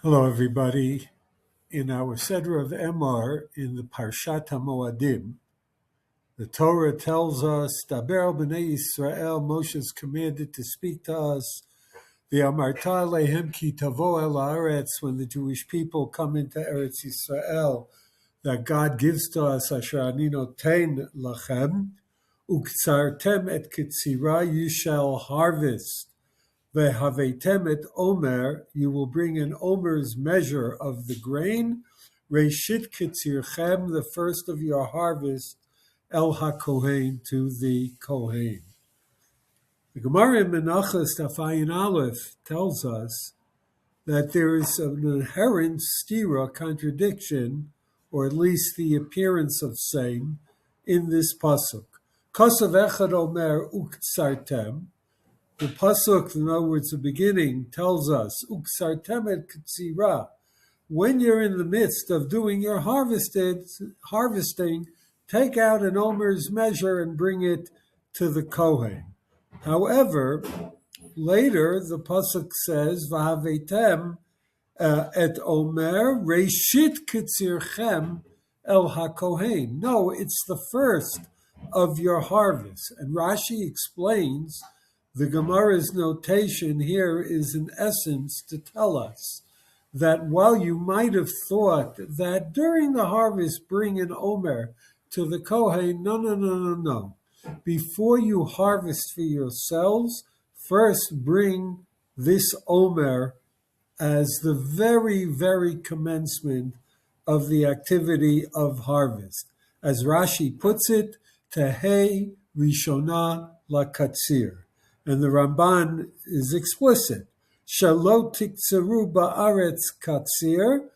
Hello, everybody. In our Seder of Emor, in the Parshat HaMoadim, the Torah tells us, Daber al b'nei Yisrael, Moshe is commanded to speak to us, V'amarta lehem ki tavo el haaretz, when the Jewish people come into Eretz Yisrael, that God gives to us, Asher ani noten lachem, uktzartem et kitzira, you shall harvest. Vehavetem et omer, you will bring an omer's measure of the grain, Reshit kitzirchem, the first of your harvest, El HaKohen, to the Kohen. The Gemara in Menachos Daf Ayin Aleph tells us that there is an inherent stira, contradiction, or at least the appearance of same, in this pasuk. Kosav echad omer uktsartem. The pasuk, in other words, the beginning, tells us, Uksartem et ktsira, when you're in the midst of doing your harvesting, take out an omer's measure and bring it to the Kohen. However, later the pasuk says, Vahavetem et omer reshit ktsirchem el hakohen. No, it's the first of your harvest. And Rashi explains the Gemara's notation here is in essence to tell us that while you might have thought that during the harvest bring an omer to the Kohen, no. Before you harvest for yourselves, first bring this omer as the very, very commencement of the activity of harvest. As Rashi puts it, Tehei Rishona Lakatzir. And the Ramban is explicit. Shalot tiktzeru ba'aretz katzir,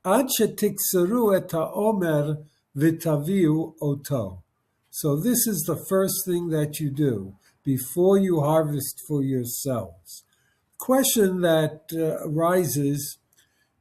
ad shetiktzeru et ha'omer v'taviu oto. So this is the first thing that you do before you harvest for yourselves. Question that arises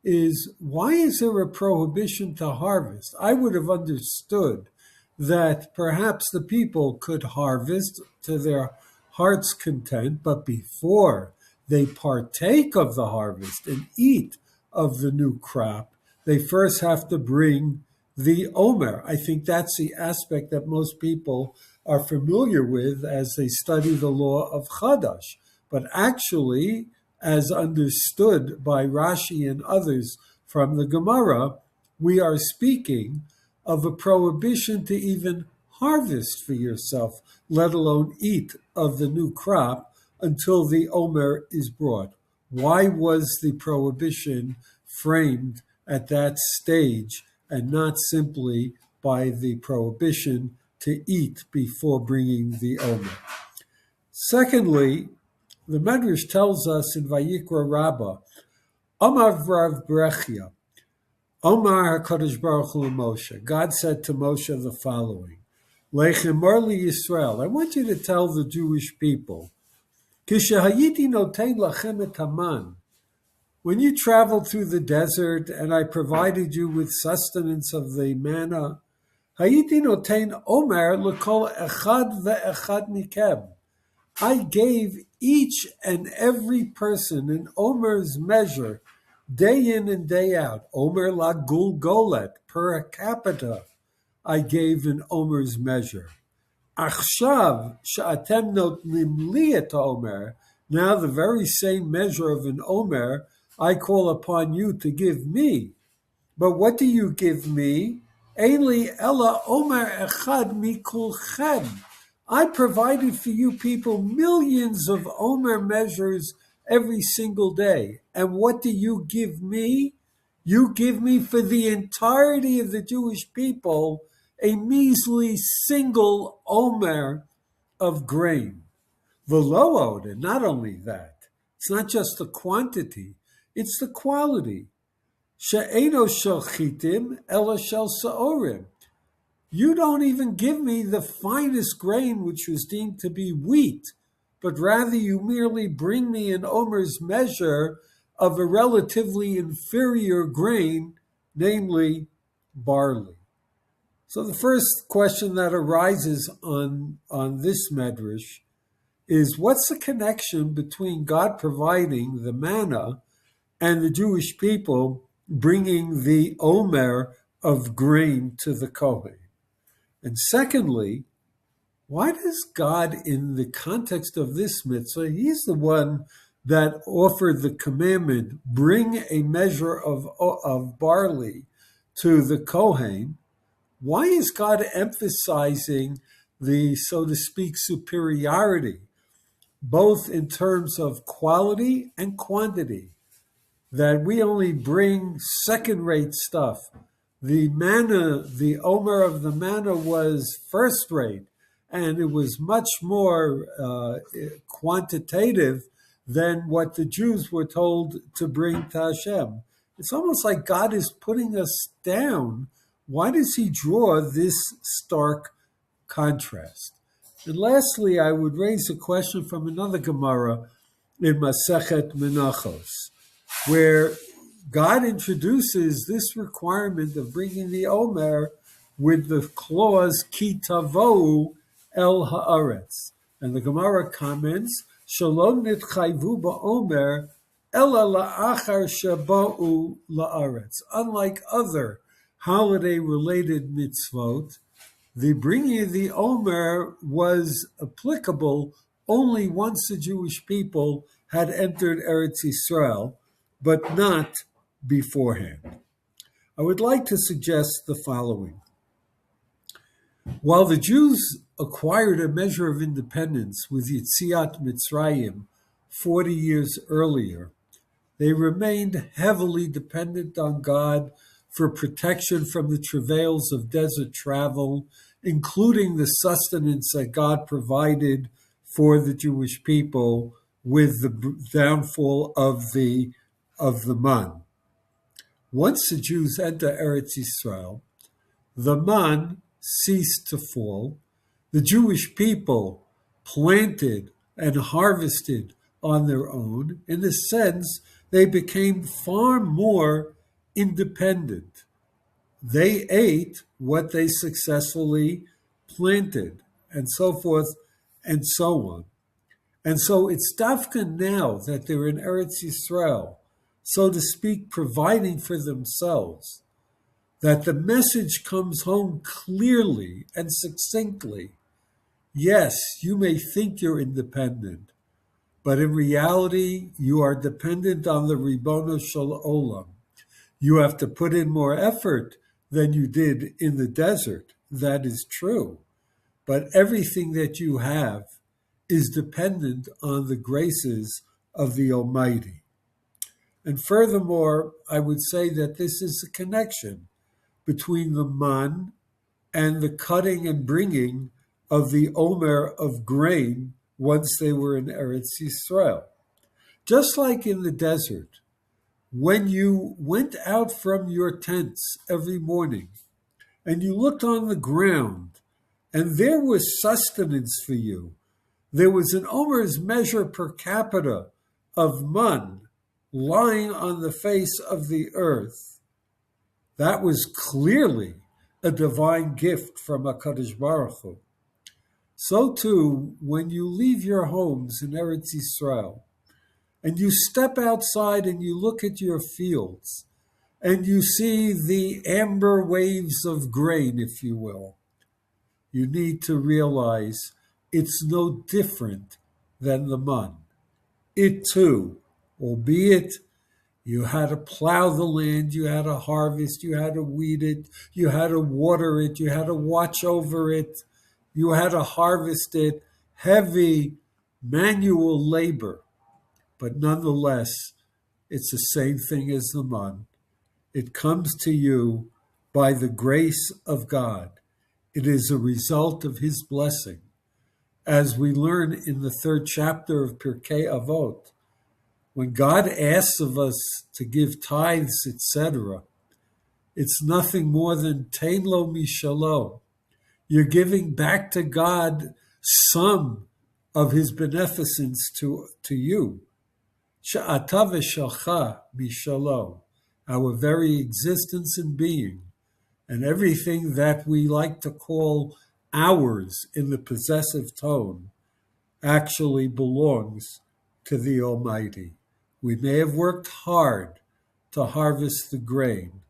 is, why is there a prohibition to harvest? I would have understood that perhaps the people could harvest to their heart's content, but before they partake of the harvest and eat of the new crop, they first have to bring the omer. I think that's the aspect that most people are familiar with as they study the law of Chadash. But actually, as understood by Rashi and others from the Gemara, we are speaking of a prohibition to even harvest for yourself, let alone eat of the new crop until the omer is brought. Why was the prohibition framed at that stage and not simply by the prohibition to eat before bringing the omer? Secondly, the Medrash tells us in Vayikra Rabbah, Amar Vrav Brechia, Omar HaKadosh Baruch Hu Moshe, God said to Moshe the following, Lechem li Yisrael, I want you to tell the Jewish people, Kishahayiti notein lachem et haman, when you traveled through the desert and I provided you with sustenance of the manna, Hayiti notein omer l'kol echad ve'echad mikem. I gave each and every person an omer's measure, day in and day out. Omer la gulgolet, per capita. I gave an omer's measure. Achshav she'atem notnim li et omer. Now the very same measure of an omer I call upon you to give me. But what do you give me? Eli ella omer echad mikulchem. I provided for you people millions of omer measures every single day. And what do you give me? You give me for the entirety of the Jewish people a measly single omer of grain. V'lo and not only that, it's not just the quantity, it's the quality. She'eno shel chitim, ela shel sa'orim. You don't even give me the finest grain, which was deemed to be wheat, but rather you merely bring me an omer's measure of a relatively inferior grain, namely barley. So the first question that arises on this medrash is, what's the connection between God providing the manna and the Jewish people bringing the omer of grain to the Kohen. And secondly, why does God, in the context of this mitzvah, he's the one that offered the commandment, bring a measure of barley to the Kohen? Why is God emphasizing the, so to speak, superiority, both in terms of quality and quantity? That we only bring second-rate stuff. The manna, the omer of the manna was first-rate, and it was much more quantitative than what the Jews were told to bring to Hashem. It's almost like God is putting us down. Why does he draw this stark contrast? And lastly, I would raise a question from another Gemara in Masechet Menachos, where God introduces this requirement of bringing the Omer with the clause Ki tavou el haaretz. And the Gemara comments, Shalom nitchayvu ba'omer ela la'achar shaba'u la'aretz. Unlike other holiday-related mitzvot, the bringing of the Omer was applicable only once the Jewish people had entered Eretz Yisrael, but not beforehand. I would like to suggest the following. While the Jews acquired a measure of independence with Yetziat Mitzrayim 40 years earlier, they remained heavily dependent on God for protection from the travails of desert travel, including the sustenance that God provided for the Jewish people with the downfall of the man. Once the Jews enter Eretz Yisrael, the man ceased to fall. The Jewish people planted and harvested on their own. In a sense, they became far more independent. They ate what they successfully planted, and so forth and so on. And so it's dafka now that they're in Eretz Yisrael, so to speak, providing for themselves, that the message comes home clearly and succinctly. Yes, you may think you're independent, but in reality, you are dependent on the Ribono Shel Olam. You have to put in more effort than you did in the desert. That is true. But everything that you have is dependent on the graces of the Almighty. And furthermore, I would say that this is a connection between the man and the cutting and bringing of the omer of grain once they were in Eretz Yisrael. Just like in the desert, when you went out from your tents every morning and you looked on the ground and there was sustenance for you, there was an omer's measure per capita of man lying on the face of the earth, that was clearly a divine gift from HaKadosh Baruch Hu. So too, when you leave your homes in Eretz Yisrael, and you step outside and you look at your fields, and you see the amber waves of grain, if you will, you need to realize it's no different than the man. It too, albeit you had to plow the land, you had to harvest, you had to weed it, you had to water it, you had to watch over it, you had to harvest it, heavy manual labor. But nonetheless, it's the same thing as the man. It comes to you by the grace of God. It is a result of his blessing. As we learn in the 3rd chapter of Pirkei Avot, when God asks of us to give tithes, etc., it's nothing more than tein lo mishalo. You're giving back to God some of his beneficence to you. She'ata v'shalcha mishalo, our very existence and being, and everything that we like to call ours in the possessive tone, actually belongs to the Almighty. We may have worked hard to harvest the grain,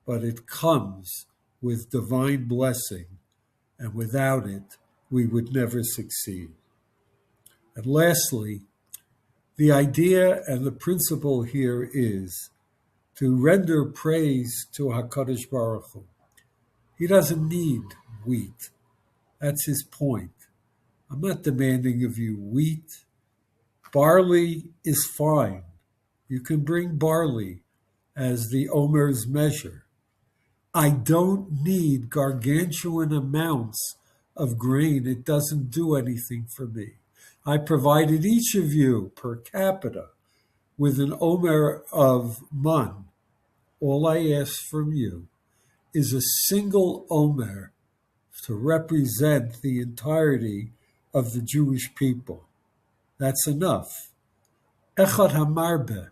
but it comes with divine blessing, and without it, we would never succeed. And lastly, the idea and the principle here is to render praise to HaKadosh Baruch Hu. He doesn't need wheat. That's his point. I'm not demanding of you wheat. Barley is fine. You can bring barley as the Omer's measure. I don't need gargantuan amounts of grain. It doesn't do anything for me. I provided each of you per capita with an Omer of man. All I ask from you is a single Omer to represent the entirety of the Jewish people. That's enough. Echad hamarbe,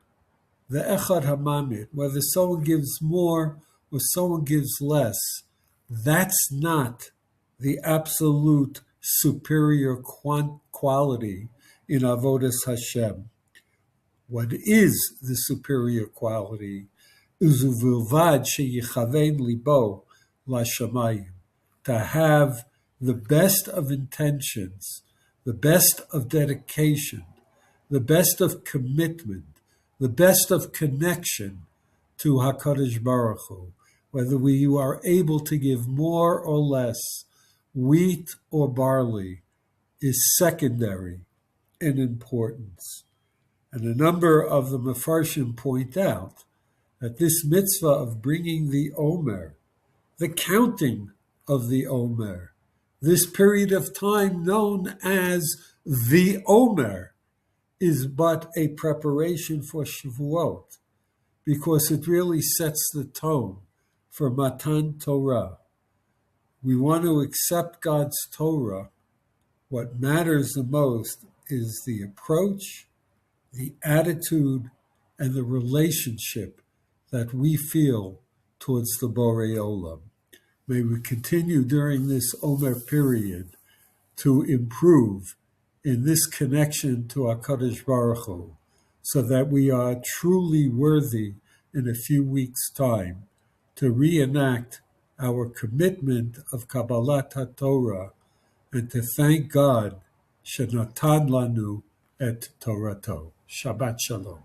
the echad hamamit, whether someone gives more or someone gives less, that's not the absolute superior quality in Avodas Hashem. What is the superior quality is uvilvad sheyichavein libo lashamayim, to have the best of intentions, the best of dedication, the best of commitment, the best of connection to HaKadosh Baruch Hu, whether we are able to give more or less, wheat or barley, is secondary in importance. And a number of the Mefarshim point out that this mitzvah of bringing the Omer, the counting of the Omer, this period of time known as the Omer, is but a preparation for Shavuot, because it really sets the tone for Matan Torah. We want to accept God's Torah. What matters the most is the approach, the attitude, and the relationship that we feel towards the Borei Olam. May we continue during this Omer period to improve in this connection to HaKadosh Baruch Hu, so that we are truly worthy in a few weeks' time to reenact our commitment of Kabbalat HaTorah and to thank God Shenatan Lanu et Torato. Shabbat Shalom.